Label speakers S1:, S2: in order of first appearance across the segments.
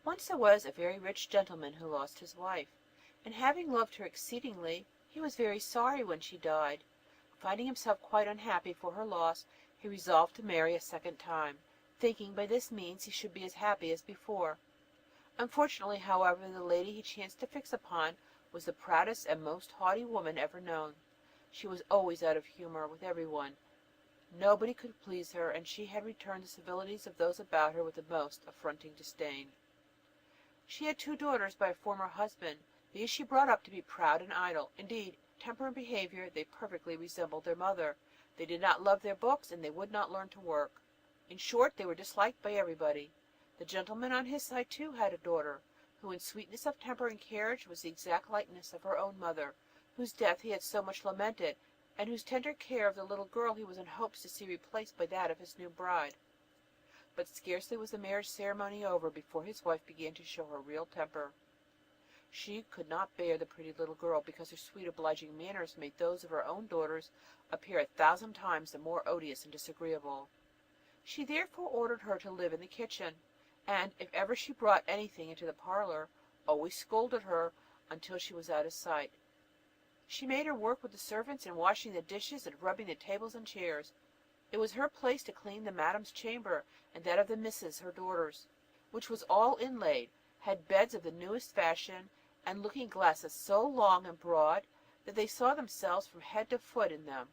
S1: Once there was a very rich gentleman who lost his wife, and having loved her exceedingly, he was very sorry when she died. Finding himself quite unhappy for her loss, he resolved to marry a second time, thinking by this means he should be as happy as before. Unfortunately, however, the lady he chanced to fix upon was the proudest and most haughty woman ever known. She was always out of humour with everyone. Nobody could please her, and she had returned the civilities of those about her with the most affronting disdain. She had 2 daughters by a former husband. These she brought up to be proud and idle. Indeed, temper and behaviour, they perfectly resembled their mother. They did not love their books, and they would not learn to work. In short, they were disliked by everybody. The gentleman on his side too had a daughter, who in sweetness of temper and carriage was the exact likeness of her own mother, whose death he had so much lamented, and whose tender care of the little girl he was in hopes to see replaced by that of his new bride. But scarcely was the marriage ceremony over before his wife began to show her real temper. She could not bear the pretty little girl, because her sweet obliging manners made those of her own daughters appear 1,000 times the more odious and disagreeable. She therefore ordered her to live in the kitchen, and if ever she brought anything into the parlour, always scolded her until she was out of sight. She made her work with the servants in washing the dishes and rubbing the tables and chairs. It was her place to clean the madam's chamber, and that of the misses, her daughters, which was all inlaid, had beds of the newest fashion, and looking glasses so long and broad that they saw themselves from head to foot in them,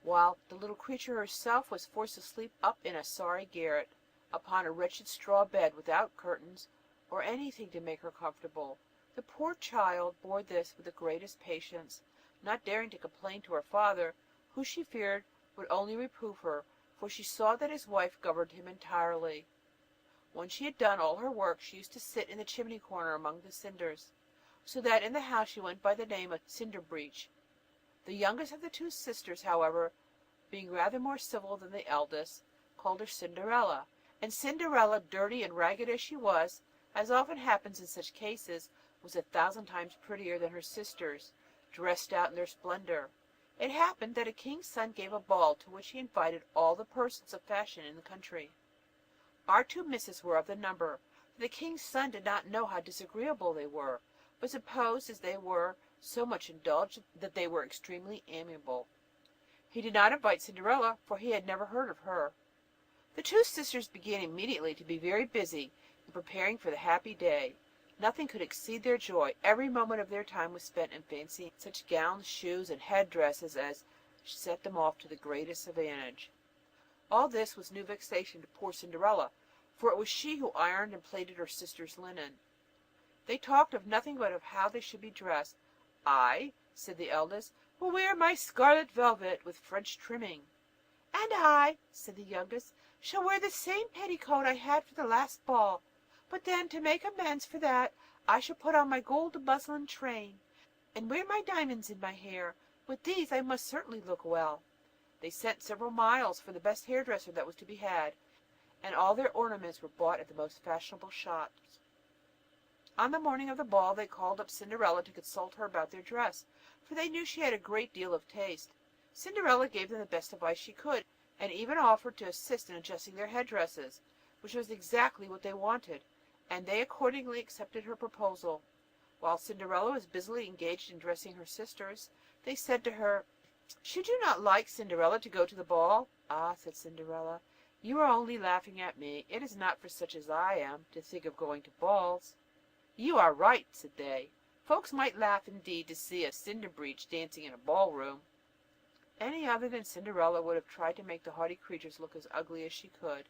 S1: while the little creature herself was forced to sleep up in a sorry garret, upon a wretched straw bed, without curtains, or anything to make her comfortable. The poor child bore this with the greatest patience, not daring to complain to her father, who she feared would only reprove her, for she saw that his wife governed him entirely. When she had done all her work, she used to sit in the chimney corner among the cinders, so that in the house she went by the name of Cinderbreech. The youngest of the 2 sisters, however, being rather more civil than the eldest, called her Cinderella, and Cinderella, dirty and ragged as she was, as often happens in such cases, was 1,000 times prettier than her sisters, dressed out in their splendour. It happened that a king's son gave a ball, to which he invited all the persons of fashion in the country. Our 2 misses were of the number, for the king's son did not know how disagreeable they were, but supposed, as they were so much indulged, that they were extremely amiable. He did not invite Cinderella, for he had never heard of her. The 2 sisters began immediately to be very busy in preparing for the happy day. Nothing could exceed their joy. Every moment of their time was spent in fancying such gowns, shoes, and head dresses as set them off to the greatest advantage. All this was new vexation to poor Cinderella, for it was she who ironed and plaited her sisters' linen. They talked of nothing but of how they should be dressed. "I," said the eldest, "will wear my scarlet velvet with French trimming." "And I," said the youngest, "shall wear the same petticoat I had for the last ball; but then, to make amends for that, I shall put on my gold muslin train, and wear my diamonds in my hair. With these I must certainly look well." They sent several miles for the best hairdresser that was to be had, and all their ornaments were bought at the most fashionable shops. On the morning of the ball they called up Cinderella to consult her about their dress, for they knew she had a great deal of taste. Cinderella gave them the best advice she could, and even offered to assist in adjusting their head dresses, which was exactly what they wanted, and they accordingly accepted her proposal. While Cinderella was busily engaged in dressing her sisters, they said to her, "Should you not like, Cinderella, to go to the ball?" "Ah," said Cinderella, "you are only laughing at me. It is not for such as I am to think of going to balls." "You are right," said they. "Folks might laugh indeed to see a Cinderbreech dancing in a ballroom." Any other than Cinderella would have tried to make the haughty creatures look as ugly as she could,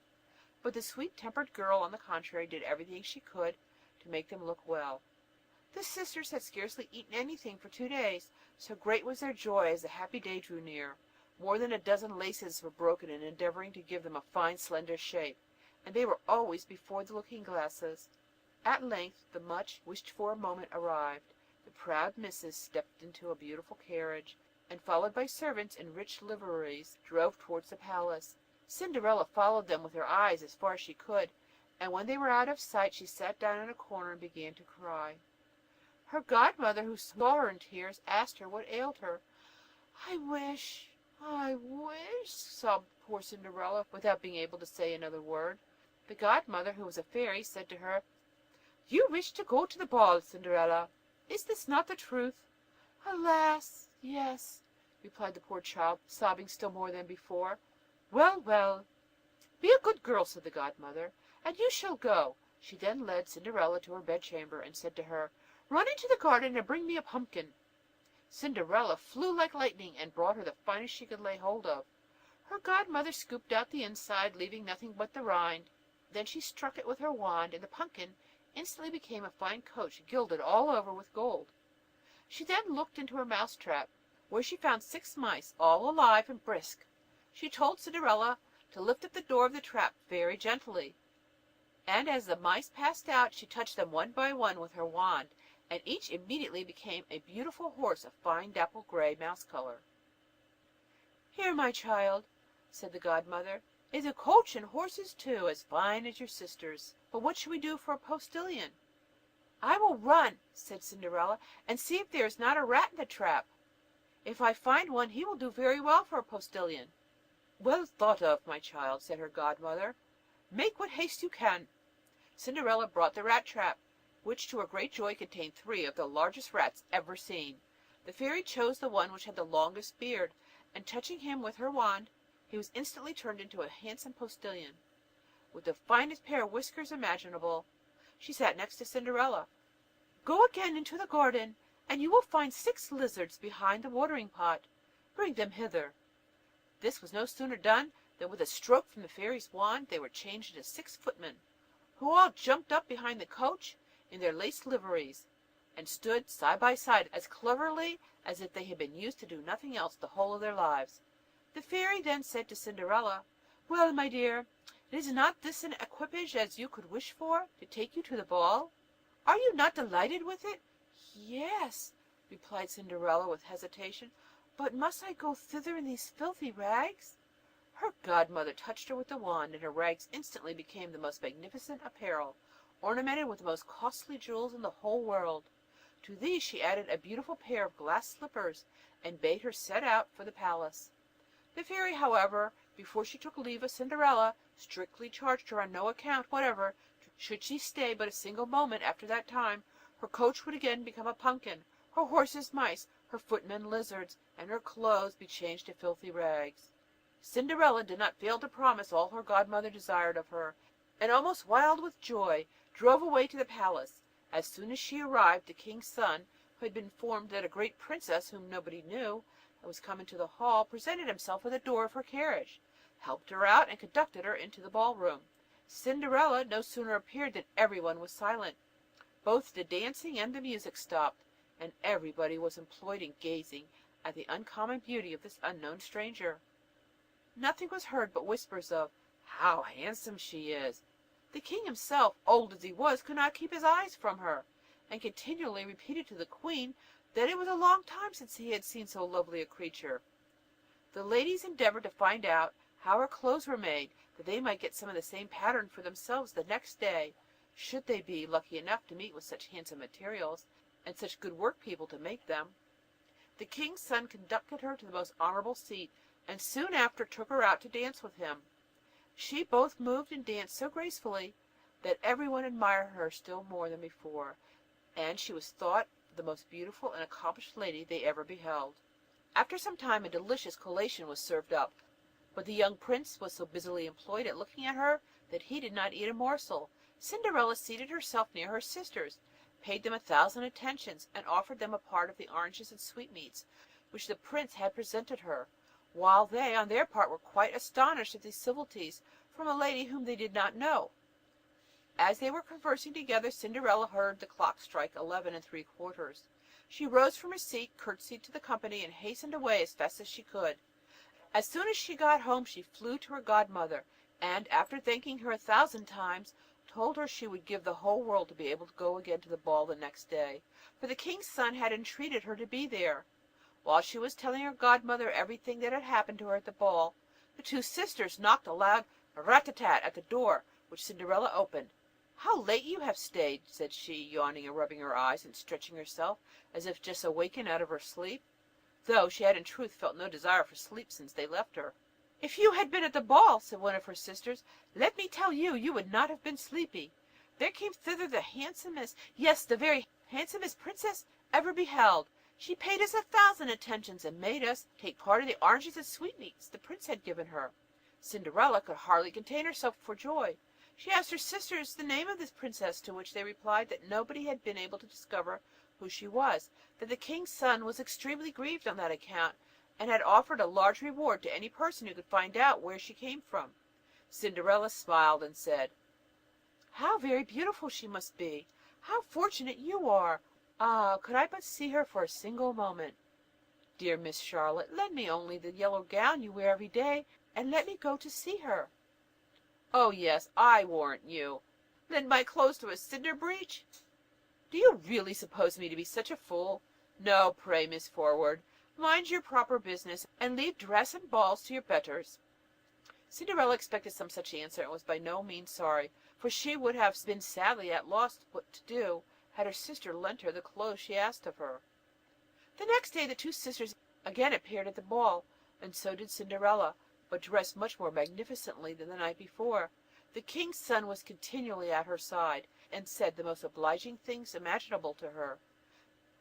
S1: but the sweet-tempered girl, on the contrary, did everything she could to make them look well. The sisters had scarcely eaten anything for 2 days, so great was their joy as the happy day drew near. More than a dozen laces were broken in endeavouring to give them a fine slender shape, and they were always before the looking-glasses. At length the much wished-for moment arrived. The proud misses stepped into a beautiful carriage, and, followed by servants in rich liveries, drove towards the palace. Cinderella followed them with her eyes as far as she could, and when they were out of sight she sat down in a corner and began to cry. Her godmother, who saw her in tears, asked her what ailed her. I wish, sobbed poor Cinderella, without being able to say another word. The godmother, who was a fairy, said to her, You wish to go to the ball, Cinderella. Is this not the truth? Alas, yes, replied the poor child, sobbing still more than before. Well, well, be a good girl, said the godmother, and you shall go. She then led Cinderella to her bedchamber, and said to her, Run into the garden and bring me a pumpkin. Cinderella flew like lightning, and brought her the finest she could lay hold of. Her godmother scooped out the inside, leaving nothing but the rind. Then she struck it with her wand, and the pumpkin instantly became a fine coach, gilded all over with gold. She then looked into her mousetrap, where she found 6 mice, all alive and brisk. She told Cinderella to lift up the door of the trap very gently, and as the mice passed out, she touched them one by one with her wand, and each immediately became a beautiful horse of fine dapple gray mouse color. Here, my child, said the godmother, is a coach and horses too, as fine as your sister's. But what shall we do for a postilion? I will run, said Cinderella, and see if there is not a rat in the trap. If I find one, he will do very well for a postilion. Well thought of, my child, said her godmother. Make what haste you can. Cinderella brought the rat trap, which to her great joy contained 3 of the largest rats ever seen. The fairy chose the one which had the longest beard, and touching him with her wand, he was instantly turned into a handsome postilion, with the finest pair of whiskers imaginable. She sat next to Cinderella. Go again into the garden, and you will find 6 lizards behind the watering pot. Bring them hither. This was no sooner done than with a stroke from the fairy's wand they were changed into 6 footmen, who all jumped up behind the coach in their lace liveries, and stood side by side as cleverly as if they had been used to do nothing else the whole of their lives. The fairy then said to Cinderella, Well, my dear, is not this an equipage as you could wish for, to take you to the ball? Are you not delighted with it? Yes, replied Cinderella with hesitation, but must I go thither in these filthy rags? Her godmother touched her with the wand, and her rags instantly became the most magnificent apparel, ornamented with the most costly jewels in the whole world. To these she added a beautiful pair of glass slippers, and bade her set out for the palace. The fairy, however, before she took leave of Cinderella, strictly charged her on no account whatever, should she stay but a single moment after that time, her coach would again become a pumpkin, her horses mice, her footmen lizards, and her clothes be changed to filthy rags. Cinderella did not fail to promise all her godmother desired of her, and almost wild with joy, drove away to the palace. As soon as she arrived, the king's son, who had been informed that a great princess whom nobody knew was come into the hall, presented himself at the door of her carriage, helped her out, and conducted her into the ballroom. Cinderella no sooner appeared than everyone was silent. Both the dancing and the music stopped, and everybody was employed in gazing at the uncommon beauty of this unknown stranger. Nothing was heard but whispers of, How handsome she is! The king himself, old as he was, could not keep his eyes from her, and continually repeated to the queen that it was a long time since he had seen so lovely a creature. The ladies endeavored to find out how her clothes were made, that they might get some of the same pattern for themselves the next day, should they be lucky enough to meet with such handsome materials, and such good work people to make them. The king's son conducted her to the most honorable seat, and soon after took her out to dance with him. She both moved and danced so gracefully that everyone admired her still more than before, and she was thought the most beautiful and accomplished lady they ever beheld. After some time a delicious collation was served up, but the young prince was so busily employed at looking at her that he did not eat a morsel. Cinderella seated herself near her sisters, paid them 1,000 attentions, and offered them a part of the oranges and sweetmeats which the prince had presented her, while they on their part were quite astonished at these civilities from a lady whom they did not know. As they were conversing together, Cinderella heard the clock strike 11 3/4. She rose from her seat, curtsied to the company, and hastened away as fast as she could. As soon as she got home she flew to her godmother, and after thanking her 1,000 times, told her she would give the whole world to be able to go again to the ball the next day, for the king's son had entreated her to be there. While she was telling her godmother everything that had happened to her at the ball, the 2 sisters knocked a loud rat-a-tat at the door, which Cinderella opened. "How late you have stayed," said she, yawning and rubbing her eyes and stretching herself as if just awakened out of her sleep, though she had in truth felt no desire for sleep since they left her. "If you had been at the ball," said one of her sisters, "let me tell you, you would not have been sleepy. there came thither the handsomest, yes, the very handsomest princess ever beheld. She paid us 1,000 attentions, and made us take part of the oranges and sweetmeats the prince had given her. Cinderella could hardly contain herself for joy. She asked her sisters the name of this princess, to which they replied that nobody had been able to discover who she was, that the king's son was extremely grieved on that account, and had offered a large reward to any person who could find out where she came from. Cinderella smiled and said, "How very beautiful she must be! How fortunate you are! Ah, could I but see her for a single moment! Dear Miss Charlotte, lend me only the yellow gown you wear every day, and let me go to see her." "Oh yes, I warrant you. Lend my clothes to a cinder breach? Do you really suppose me to be such a fool? No, pray, Miss Forward, mind your proper business, and leave dress and balls to your betters." Cinderella expected some such answer, and was by no means sorry, for she would have been sadly at loss what to do, had her sister lent her the clothes she asked of her. The next day the two sisters again appeared at the ball, and so did Cinderella, but dressed much more magnificently than the night before. The king's son was continually at her side, and said the most obliging things imaginable to her.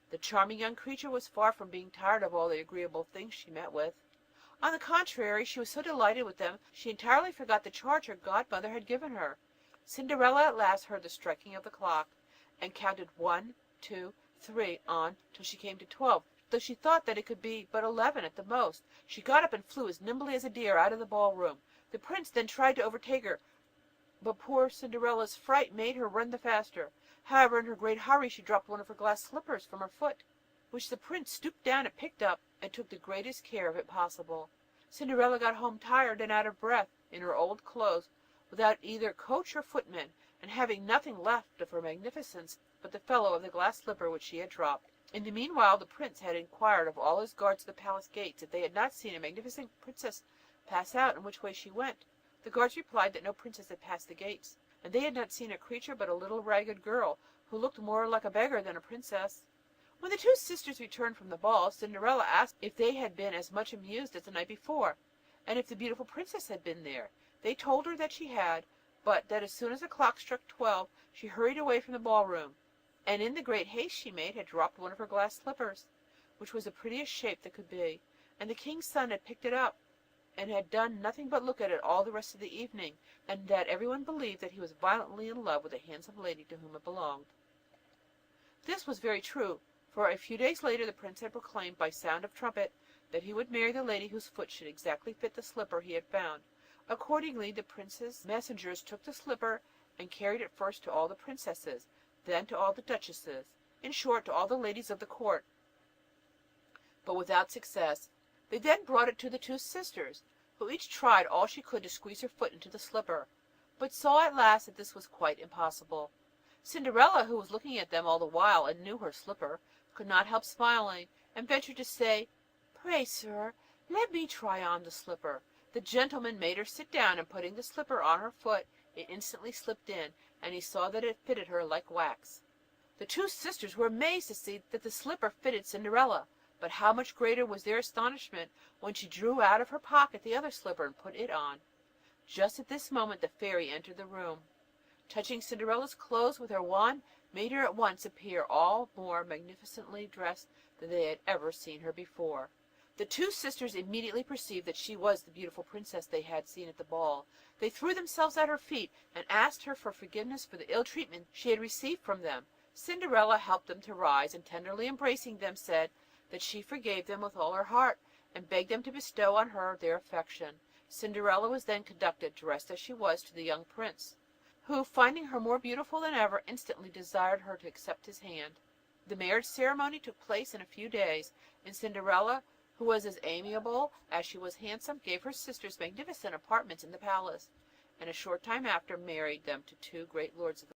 S1: The charming young creature was far from being tired of all the agreeable things she met with. On the contrary, she was so delighted with them, she entirely forgot the charge her godmother had given her. Cinderella at last heard the striking of the clock, and counted 1, 2, 3 on till she came to 12, though she thought that it could be but 11 at the most. She got up and flew as nimbly as a deer out of the ballroom. The prince then tried to overtake her, but poor Cinderella's fright made her run the faster. However, in her great hurry she dropped one of her glass slippers from her foot, which the prince stooped down and picked up, and took the greatest care of it possible. Cinderella got home tired and out of breath, in her old clothes, without either coach or footman, and having nothing left of her magnificence but the fellow of the glass slipper which she had dropped. In the meanwhile the prince had inquired of all his guards at the palace gates if they had not seen a magnificent princess pass out, and which way she went. The guards replied that no princess had passed the gates, and they had not seen a creature but a little ragged girl, who looked more like a beggar than a princess. When the two sisters returned from the ball, Cinderella asked if they had been as much amused as the night before, and if the beautiful princess had been there. They told her that she had, but that as soon as the clock struck 12, she hurried away from the ballroom, and in the great haste she made had dropped one of her glass slippers, which was the prettiest shape that could be, and the king's son had picked it up, and had done nothing but look at it all the rest of the evening, and that everyone believed that he was violently in love with the handsome lady to whom it belonged. This was very true, for a few days later the prince had proclaimed by sound of trumpet that he would marry the lady whose foot should exactly fit the slipper he had found. Accordingly the prince's messengers took the slipper and carried it first to all the princesses, then to all the duchesses, in short to all the ladies of the court, but without success. They then brought it to the two sisters, who each tried all she could to squeeze her foot into the slipper, but saw at last that this was quite impossible. Cinderella, who was looking at them all the while and knew her slipper, could not help smiling, and ventured to say, "Pray, sir, let me try on the slipper." The gentleman made her sit down, and putting the slipper on her foot, it instantly slipped in, and he saw that it fitted her like wax. The two sisters were amazed to see that the slipper fitted Cinderella, but how much greater was their astonishment when she drew out of her pocket the other slipper and put it on. Just at this moment the fairy entered the room, touching Cinderella's clothes with her wand, made her at once appear all more magnificently dressed than they had ever seen her before. The two sisters immediately perceived that she was the beautiful princess they had seen at the ball. They threw themselves at her feet, and asked her for forgiveness for the ill treatment she had received from them. Cinderella helped them to rise, and tenderly embracing them, said that she forgave them with all her heart, and begged them to bestow on her their affection. Cinderella was then conducted, dressed as she was, to the young prince, who, finding her more beautiful than ever, instantly desired her to accept his hand. The marriage ceremony took place in a few days, and Cinderella, who was as amiable as she was handsome, gave her sisters magnificent apartments in the palace, and a short time after married them to two great lords of